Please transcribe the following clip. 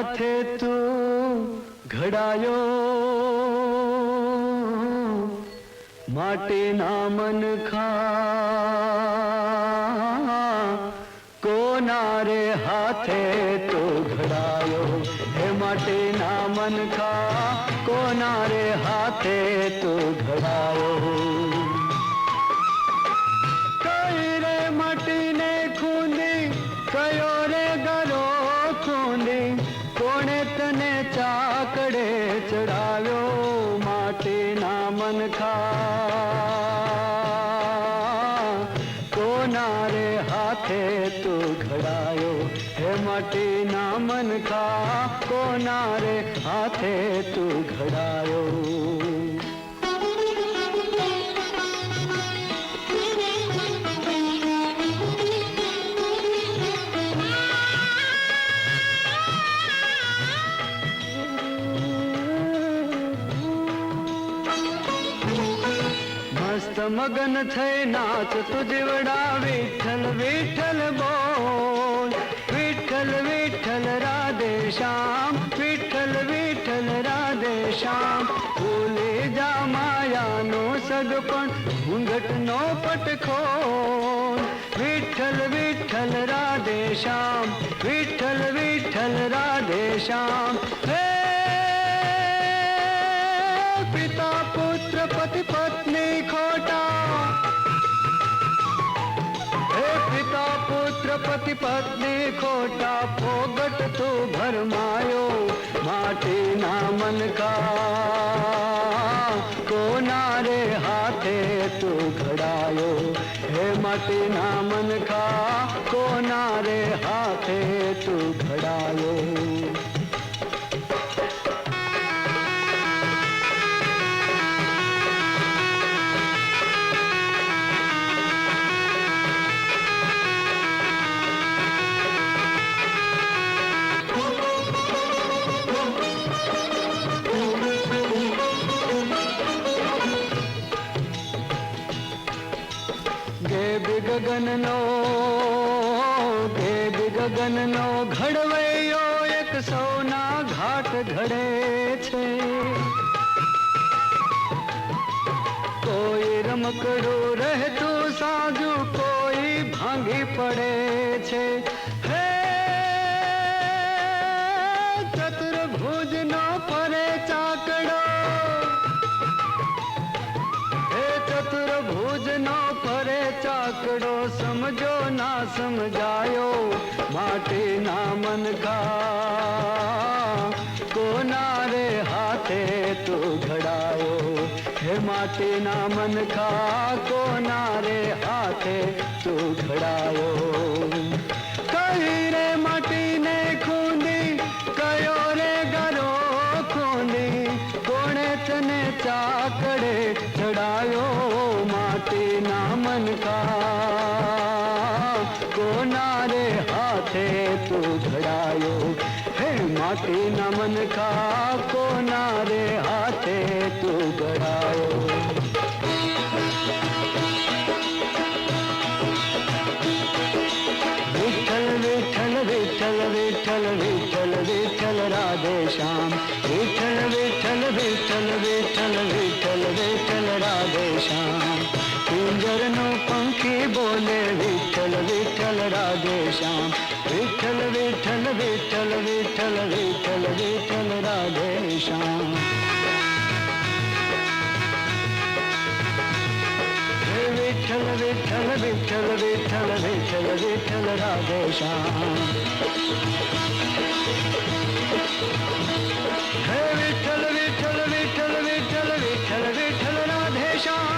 हाथे तू घड़ायो माटीना मनखा कोना रे हाथे तू घड़ायो हे माटीना मनखा कोना रे हाथे तू घड़ायो कई रे माटीने खूंदी कयो रे गरो खूंदी कोणे तने चाकड़े चढ़ाव्यो माटीना मनखा कोना रे हाथे तू घड़ायो हे माटीना मनखा कोना रे हाथे तू घड़ायो मगन थे नाच तू जीवड़ा विठल विठल बोल विठल विठल राधे श्याम विठल विठल राधे श्याम भूले जा माया नो सगपण घूंघट नो पट खोल विठल विठल राधे श्याम विठल विठल राधे श्याम हे पिता पुत्र पति पत्नी खोटा हे पिता पुत्र पति पत्नी खोटा फोगट तू भरमायो माटीना मनखा कोना रे हाथे तू घड़ायो हे माटीना मनखा कोना रे हाथे तू घड़ायो गगन नो घड़वैयो एक सोना घाट घड़े छे कोई रमकड़ो रहतो साजू कोई भांगी पड़े छे हे चतुर्भुज नो परे चाकड़ो हे चतुर्भुज नो परे चाकड़ो समझो ना समझायो माटीना मनखा कोना रे हाथे तू घड़ायो हे माटीना मनखा कोना रे हाथे तू घड़ायो कही रे माटी ने खूंदी कयो रे गरो खूंदी कोणे तने चाकड़े चढ़ायो माटीना मनखा कोना रे हाथे तू घड़ायो हे माटीना मनखा कोना रे हाथे तू घड़ायो विठल विठल विठल विठल विठल विठल राधे श्याम विठल विठल विठल विठल विठल विठल राधे श्याम पिंजर नो पंखी बोले विठल विठल राधे श्याम विठल विठल विठल विठल विठल विठल राधे श्याम विठल विठल विठल विठल विठल विठल राधे श्याम हे विठल विठल विठल विठल विठल विठल राधे श्याम